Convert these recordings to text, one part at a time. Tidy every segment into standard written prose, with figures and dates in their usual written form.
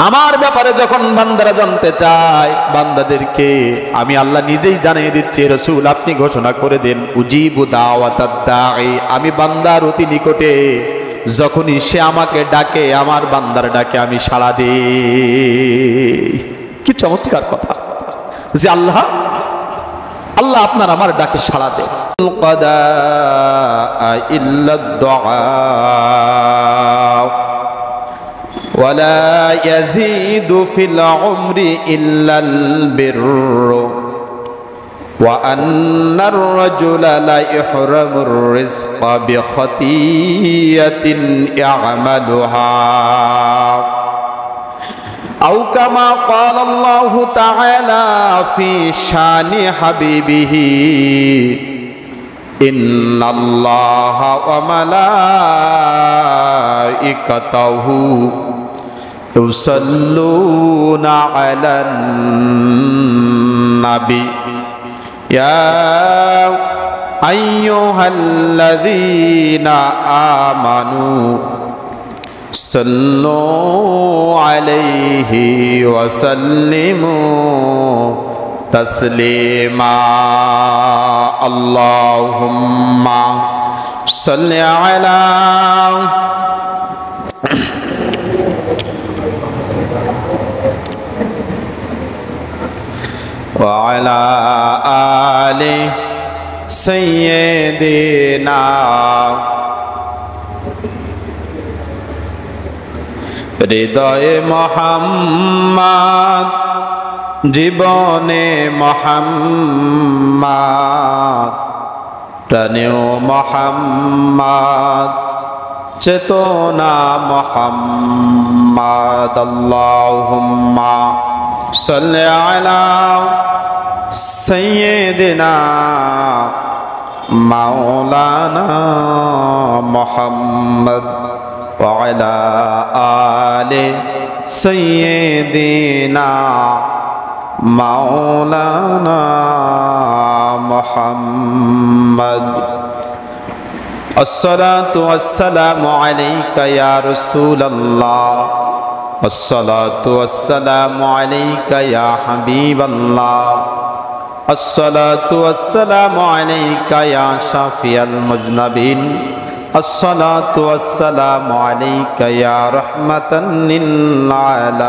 আমার ব্যাপারে যখন বান্দারা জানতে চায়, বান্দাদেরকে আমি আল্লাহ নিজেই জানিয়ে দিচ্ছি, রাসূল আপনি ঘোষণা করে দেন, উজিবু দাওয়াতাদ দাঈ, আমি বান্দার অতি নিকটে, যখনই সে আমাকে ডাকে, আমার বান্দার ডাকে আমি সাড়া দিই। কি চমৎকার কথা যে আল্লাহ আপনার আমার ডাকে সাড়া দেন। কদা ইল্লাদ দুআ ولا يزيد في العمر إلا البر وأن الرجل لا يحرم الرزق بخطيئة يعملها أو كما قال الله تعالى في شان حبيبه إن الله وملائكته يصلون على النبي يا أيها الذين آمنوا صلوا عليه وسلموا تسليما اللهم صل على وعلى آل سيدنا হৃদয়ে মুহাম্মদ জীবনে মুহাম্মদ প্রাণেও মুহাম্মদ চেতনা মুহাম্মদ আল্লাহুম্মা সাল্লি আলা সাইয়্যিদিনা মাওলানা মুহাম্মদ ওয়া আলা আলি সাইয়্যিদিনা মাওলানা মুহাম্মদ الصلاة والسلام عليك يا رسول الله الصلاة والسلام عليك يا حبيب الله الصلاة والسلام عليك يا شافي المذنبين الصلاة والسلام عليك يا رحمة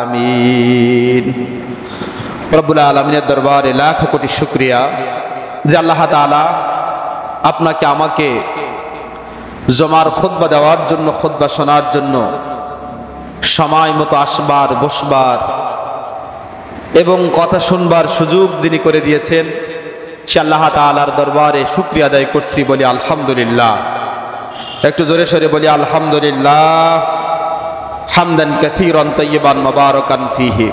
للعالمين রব্বুল আলামিনের দরবারে লাখ কোটি শুকরিয়া যে আল্লাহ তাআলা আপনাকে আমাকে জমার খুতবা দেওয়ার জন্য, খুতবা শোনার জন্য সময় মতো আসবার, বসবার এবং কথা শুনবার সুযোগ যিনি করে দিয়েছেন, সে আল্লাহ তাআলার দরবারে শুকরিয়া আদায় করছি, বলি আলহামদুলিল্লাহ। একটু জোরে সোরে বলি আলহামদুলিল্লাহ, হামদান কাসীরান তাইয়িবান মুবারাকান ফীহি।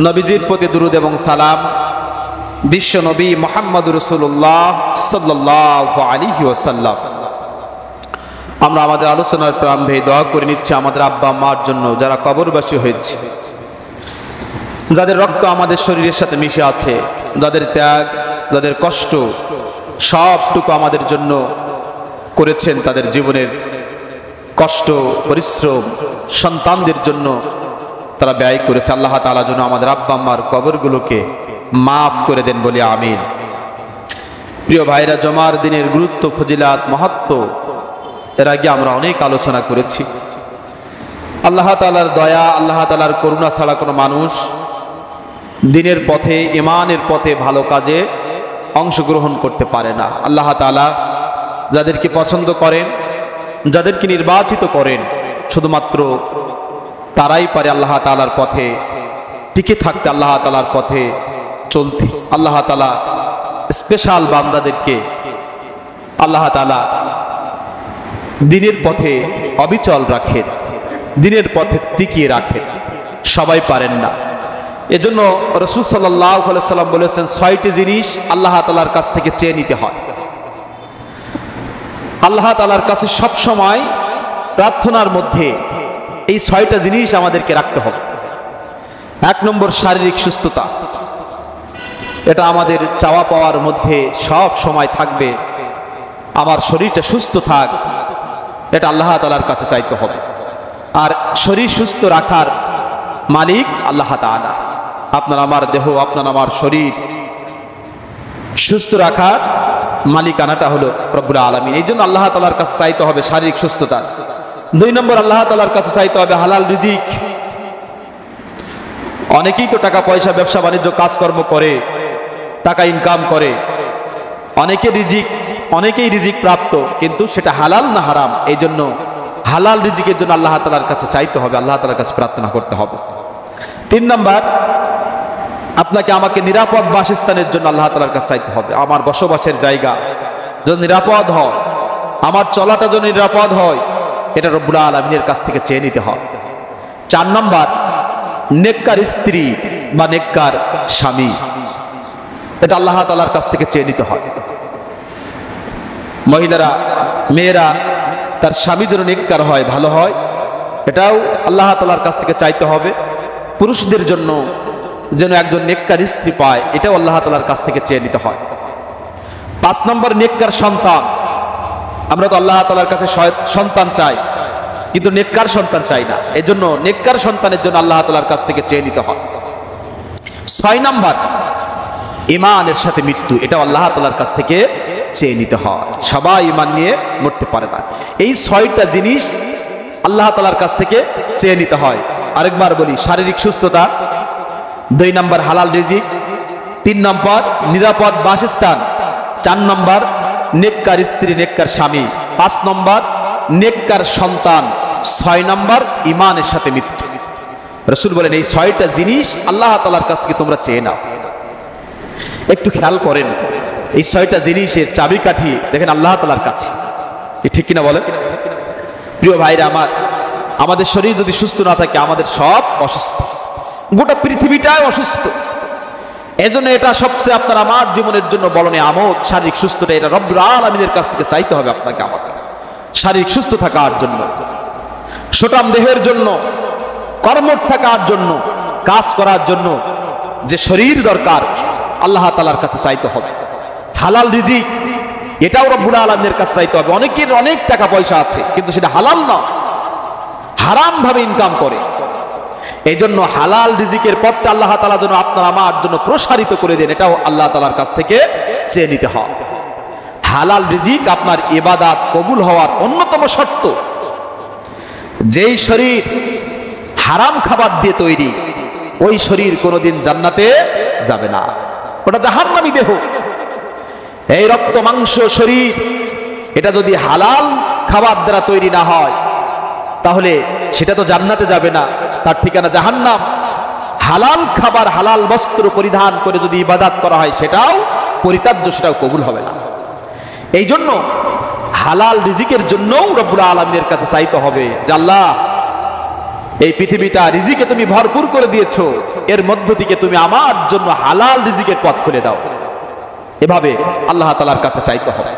নবীজির প্রতি দুরূদ এবং সালাম, বিশ্ব নবী মুহাম্মদুর রাসূলুল্লাহ সাল্লাল্লাহু আলাইহি ওয়াসাল্লাম। আমরা আমাদের আলোচনার প্রারম্ভে দোয়া করে নিচ্ছি আমাদের আব্বা মার জন্য, যারা কবরবাসী হয়েছে, যাদের রক্ত আমাদের শরীরের সাথে মিশে আছে, যাদের ত্যাগ, যাদের কষ্ট সবটুকু আমাদের জন্য করেছেন, তাদের জীবনের কষ্ট, পরিশ্রম সন্তানদের জন্য তারা ব্যয় করেছে। আল্লাহ তাআলা যেন আমাদের আব্বা আম্মার কবরগুলোকে মাফ করে দেন, বলি আমিন। প্রিয় ভাইরা, জমার দিনের গুরুত্ব, ফজিলাত, মাহাত্ম্য এর আগে আমরা অনেক আলোচনা করেছি। আল্লাহ তাআলার দয়া, আল্লাহ তাআলার করুণা ছাড়া কোনো মানুষ দিনের পথে, ঈমানের পথে, ভালো কাজে অংশগ্রহণ করতে পারে না। আল্লাহ তাআলা যাদেরকে পছন্দ করেন, যাদেরকে নির্বাচিত করেন, শুধুমাত্র তারাই পারে আল্লাহ তাআলার পথে টিকে থাকতে, আল্লাহ তাআলার পথে চলতে। আল্লাহ তাআলা স্পেশাল বান্দাদেরকে আল্লাহ তাআলা দিনের পথে অবিচল রাখেন, দিনের পথে টিকিয়ে রাখেন, সবাই পারেন না। এজন্য রাসূল সাল্লাল্লাহু আলাইহি সাল্লাম বলেছেন, ৬টি জিনিস আল্লাহ তাআলার কাছ থেকে চেয়ে নিতে হয়। আল্লাহ তাআলার কাছে সব সময় প্রার্থনার মধ্যে এই ৬টা জিনিস আমাদেরকে রাখতে হবে। ১ নম্বর, শারীরিক সুস্থতা। এটা আমাদের চাওয়া পাওয়ার মধ্যে সব সময় থাকবে, আমার শরীরটা সুস্থ থাক, এটা আল্লাহ তাআলার কাছে চাইতে হবে। আর শরীর সুস্থ রাখার মালিক আল্লাহ তাআলা। আপনার আমার দেহ, আপনার আমার শরীর সুস্থ রাখার মালিকানাটা হলো রব্বুল আলামিন। এই জন্য আল্লাহ তাআলার কাছে চাইতে হবে শারীরিক সুস্থতা। 2 নম্বর, আল্লাহ তাআলার কাছে চাইতে হবে হালাল রিজিক। অনেকেই তো টাকা পয়সা, ব্যবসা বাণিজ্য, কাজকর্ম করে, টাকা ইনকাম করে, অনেকেই রিজিক প্রাপ্ত, কিন্তু সেটা হালাল না হারাম। এই জন্য হালাল রিজিকের জন্য আল্লাহ তাআলার কাছে চাইতে হবে, আল্লাহ তাআলার কাছে প্রার্থনা করতে হবে। 3 নম্বর, আপনাকে আমাকে নিরাপদ বাসস্থানের জন্য আল্লাহ তাআলার কাছে চাইতে হবে। আমার বসবাসের জায়গা যেন নিরাপদ হয়, আমার চলাটা যেন নিরাপদ হয়, এটা রব্বুল আলামিনের কাছ থেকে চেয়ে নিতে হয়। 4 নম্বর, নেককার স্ত্রী বা নেককার স্বামী, এটা আল্লাহ তাআলার কাছ থেকে চেয়ে নিতে হয়। মহিলারা, মেয়েরা তার স্বামী যেন নেককার হয়, ভালো হয়, এটাও আল্লাহ তাআলার কাছ থেকে চাইতে হবে। পুরুষদের জন্য যেন একজন নেককার স্ত্রী পায়, এটাও আল্লাহ তাআলার কাছ থেকে চেয়ে নিতে হয়। 5 নম্বর, নেককার সন্তান। আমরা তো আল্লাহ তাআলার কাছে সন্তান চাই, কিন্তু নেককার সন্তান চাই না। এই জন্য নেককার সন্তানের জন্য আল্লাহ তাআলার কাছ থেকে চেয়ে নিতে হয়। 6 নম্বর, ঈমানের সাথে মৃত্যু, এটা আল্লাহ তাআলার কাছ থেকে চেয়ে নিতে হয়। সবাই ঈমান নিয়ে মরতে পারে না। এই 6টা জিনিস আল্লাহ তাআলার কাছ থেকে চেয়ে নিতে হয়। আরেকবার বলি, শারীরিক সুস্থতা, 2 নম্বর হালাল রিজিক, 3 নম্বর নিরাপদ বাসস্থান, 4 নম্বর নেককার স্ত্রী, নেককার স্বামী, 5 নম্বর নেককার সন্তান, 6 নম্বর ঈমানের সাথে মৃত্যু। রাসূল বলেন এই 6টা জিনিস আল্লাহ তাআলার কাছ থেকে তোমরা চেয়ে নাও। একটু খেয়াল করেন, এই 6টা জিনিসের চাবিকাঠি দেখেন আল্লাহ তাআলার কাছে। ঠিক কিনা বলেন? প্রিয় ভাইরা আমার, আমাদের শরীর যদি সুস্থ না থাকে, আমাদের সব অসুস্থ, গোটা পৃথিবীটাই অসুস্থ। এজন্য এটা সবচেয়ে আপনার আমার জীবনের জন্য বড় নিয়ামত, শারীরিক সুস্থতা। এটা রব্বুল আলামিনের কাছ থেকে চাইতে হবে আপনাকে আমাকে, শারীরিক সুস্থ থাকার জন্য, সুঠাম দেহের জন্য, কর্মঠ থাকার জন্য, কাজ করার জন্য যে শরীর দরকার, আল্লাহ তাআলার কাছে চাইতে হবে। হালাল রিজিক, এটাও রব্বুল আলামিনের কাছে চাইতে হবে। অনেকের অনেক টাকা পয়সা আছে, কিন্তু সেটা হালাল না, হারাম ভাবে ইনকাম করে। এই জন্য হালাল রিজিকের পথটা আল্লাহ তাআলা যেন আপনার আমার জন্য প্রসারিত করে দেন, এটাও আল্লাহ তাআলার কাছ থেকে চেয়ে নিতে হয়। হালাল রিজিক আপনার ইবাদত কবুল হওয়ার অন্যতম শর্ত। যেই শরীর হারাম খাবার দিয়ে তৈরি, ওই শরীর কোনোদিন জান্নাতে যাবে না, ওটা জাহান্নামী দেহ। এই রক্ত মাংস শরীর, এটা যদি হালাল খাবার দ্বারা তৈরি না হয়, তাহলে সেটা তো জান্নাতে যাবে না, তার ঠিকানা জাহান্নাম। হালাল খাবার, হালাল বস্ত্র পরিধান করে যদি ইবাদত করা হয়, সেটাও পরিত্যাজ্য, সেটাও কবুল হবে না। এই জন্য হালাল রিজিকের জন্যও রব্বুল আলামিনের কাছে চাইতে হবে যে আল্লাহ, এই পৃথিবীটা রিজিকে তুমি ভরপুর করে দিয়েছো, এর মধ্য থেকে তুমি আমার জন্য হালাল রিজিকের পথ খুলে দাও। এভাবে আল্লাহ তাআলার কাছে চাইতে হবে।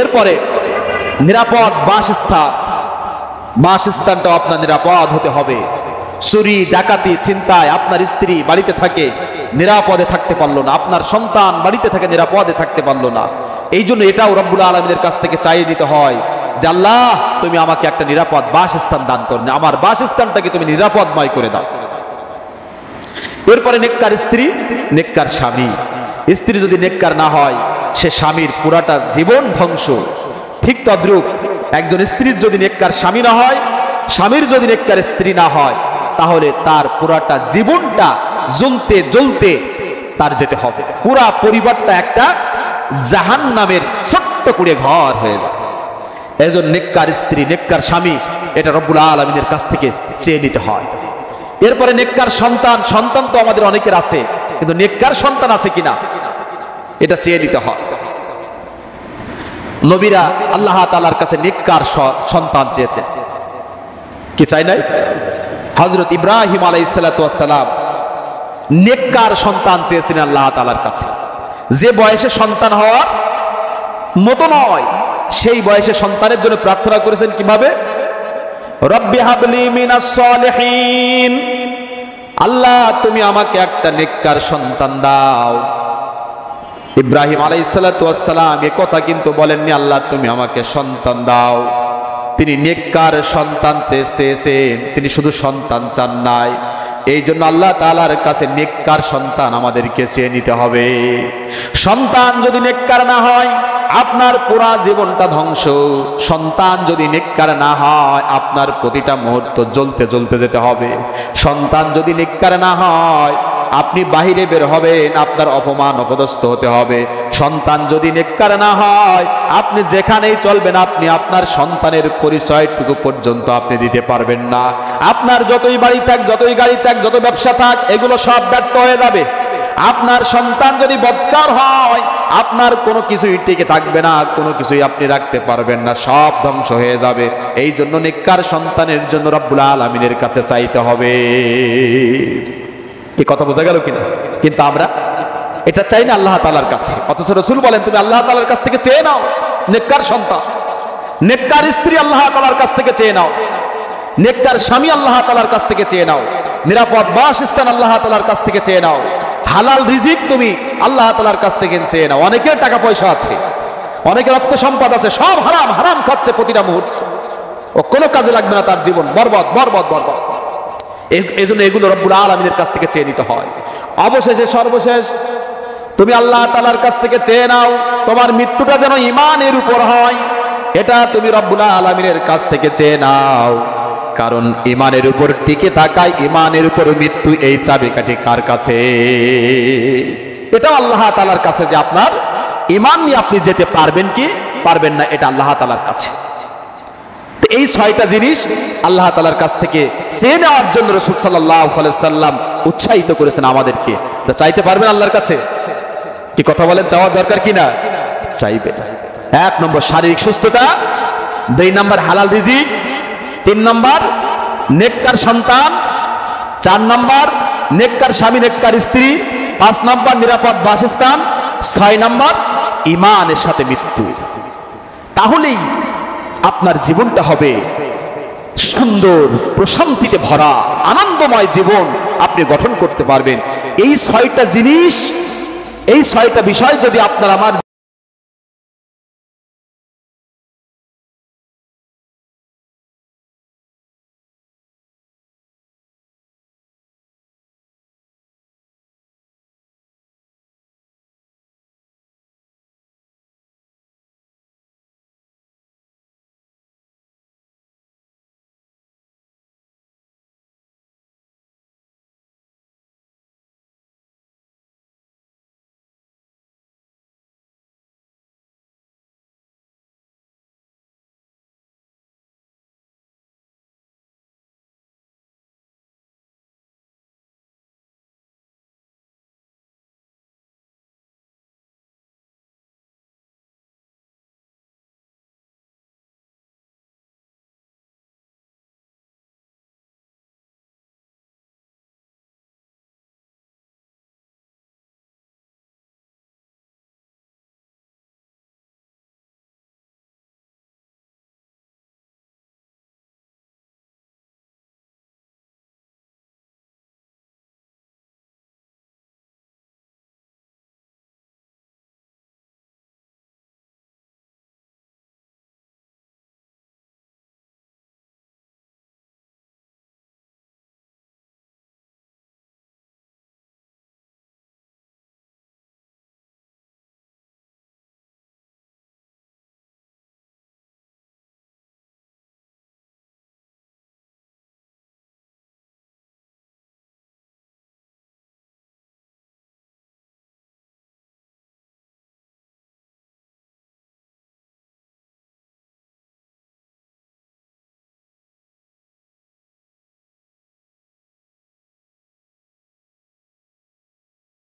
এরপরে নিরাপদ বাসস্থান, বাসস্থানটাও আপনার নিরাপদ হতে হবে। চুরি ডাকাতি চিন্তায় আপনার স্ত্রী বাড়িতে থাকে, নিরাপদে থাকতে পারলো না, আপনার সন্তান বাড়িতে থাকে, নিরাপদে থাকতে পারলো না। এই জন্য এটাও রব্বুল আলামিনের কাছ থেকে চাইয়ে নিতে হয় যে আল্লাহ, তুমি আমাকে একটা নিরাপদ বাসস্থান দান করো, আমার বাসস্থানটাকে তুমি নিরাপদময় করে দাও। এরপরে নেককার স্ত্রী, নেককার স্বামী। স্ত্রী যদি নেককার না হয়, সে স্বামীর পুরাটা জীবন ধ্বংস। ঠিক তদ্রূপ একজন স্ত্রীর যদি নেককার স্বামী না হয়, স্বামীর যদি নেককার স্ত্রী না হয়, তাহলে তার পুরাটা জীবনটা জ্বলতে জ্বলতে তার যেতে হবে। পুরা পরিবারটা একটা জাহান্নামের ছোট্ট কুড়ে ঘর হয়ে যায়। এজন্য নেককার স্ত্রী, নেককার স্বামী, এটা রব্বুল আলামিনের কাছ থেকে চেয়ে নিতে হয়। এরপরে নেককার সন্তান। সন্তান তো আমাদের অনেকের আছে, কিন্তু নেককার সন্তান আছে কিনা, এটা চেয়ে নিতে হয়। নবীরা আল্লাহ তাআলার কাছে নেককার সন্তান চেয়েছেন, কি চাই নাই? হযরত ইব্রাহিম আলাইহিস সালাতু ওয়াস সালাম নেককার সন্তান চেয়েছিলেন আল্লাহ তাআলার কাছে। যে বয়সে সন্তান হওয়ার মতো নয়, সেই বয়সে সন্তানের জন্য প্রার্থনা করেছেন কিভাবে? রব্বি হাবলি মিনাস সালিহিন, আল্লাহ তুমি আমাকে একটা নেককার সন্তান দাও। ইব্রাহিম আলাইহিস সালাতু ওয়াস সালাম এ কথা কিন্তু বলেননি আল্লাহ তুমি আমাকে সন্তান দাও, তিনি নেককার সন্তান চেয়েছেন, তিনি শুধু সন্তান চান নাই। এই জন্য আল্লাহ তাআলার কাছে নেককার সন্তান আমাদেরকে চেয়ে নিতে হবে। সন্তান যদি নেককার না হয় আপনার পুরা জীবনটা ধ্বংস। সন্তান যদি নেককার না হয় আপনার প্রতিটা মুহূর্ত জ্বলতে জ্বলতে যেতে হবে। সন্তান যদি নেককার না হয় আপনি বাহিরে বের হবেন, আপনার অপমান অপদস্থ হতে হবে। সন্তান যদি নেককার না হয় আপনি যেখানেই চলবেন আপনি আপনার সন্তানের পরিচয়টুকু পর্যন্ত আপনি দিতে পারবেন না। আপনার যতই বাড়ি থাক, যতই গাড়ি থাক, যত ব্যবসা থাক, এগুলো সব ব্যর্থ হয়ে যাবে। আপনার সন্তান যদি বদকার হয় আপনার কোনো কিছুই টিকে থাকবে না, কোনো কিছুই আপনি রাখতে পারবেন না, সব ধ্বংস হয়ে যাবে। এই জন্য নেককার সন্তানের জন্য রব্বুল আলামিনের কাছে চাইতে হবে। কি কথা বোঝা গেল কিনা? কিন্তু আমরা এটা চাই না আল্লাহ তাআলার কাছে, অথচ রাসূল বলেন তুমি আল্লাহ তাআলার কাছ থেকে চেয়ে নাও নেককার সন্তান, নেককার স্ত্রী আল্লাহ তাআলার কাছ থেকে চেয়ে নাও, নেককার স্বামী আল্লাহ তাআলার কাছ থেকে চেয়ে নাও, নিরাপদ বাসস্থান আল্লাহ তাআলার কাছ থেকে চেয়ে নাও, হালাল রিজিক তুমি আল্লাহ তাআলার কাছ থেকে চেয়ে নাও। অনেকের টাকা পয়সা আছে, অনেকের অর্থ সম্পদ আছে, সব হারাম হারাম খাচ্ছে প্রতিটা মুহূর্ত, ও কোনো কাজে লাগবে না, তার জীবন বরবাদ বরবাদ বরবাদ। এই জন্য এগুলো রব্বুল আলামিনের কাছ থেকে চেয়ে নিতে হয়। অবশেষে সর্বশেষ তুমি আল্লাহ তাআলার কাছ থেকে চেয়ে নাও তোমার মৃত্যুটা যেন ঈমানের উপর হয়, এটা তুমি রব্বুল আলামিনের কাছ থেকে চেয়ে নাও। কারণ ঈমানের উপর টিকে থাকায়, ঈমানের উপর মৃত্যু, এই চাবিকাঠি কার কাছে? এটা আল্লাহ তাআলার কাছে, যে আপনার ঈমান নিয়ে আপনি যেতে পারবেন কি পারবেন না, এটা আল্লাহ তাআলার কাছে। এই ছয়টা জিনিস আল্লাহ তাআলার কাছ থেকে চেয়ে নেওয়ার জন্য রাসূল সাল্লাল্লাহু আলাইহি সাল্লাম উৎসাহিত করেছেন আমাদেরকে। চাইতে পারবেন আল্লাহর কাছে? কি কথা বলেন, চাওয়া দরকার কিনা? চাইবে। 1 নম্বর শারীরিক সুস্থতা, 2 নম্বর হালাল রিজিক, 3 নম্বর নেককার সন্তান, 4 নম্বর নেককার স্বামী নেককার স্ত্রী, 5 নম্বর নিরাপদ বাসস্থান, 6 নম্বর ঈমানের সাথে মৃত্যু। তাহলেই আপনার জীবনটা হবে সুন্দর, প্রশান্তিতে ভরা, আনন্দময় জীবন আপনি গঠন করতে পারবেন। এই 6টা জিনিস, এই 6টা বিষয় যদি আপনার আমার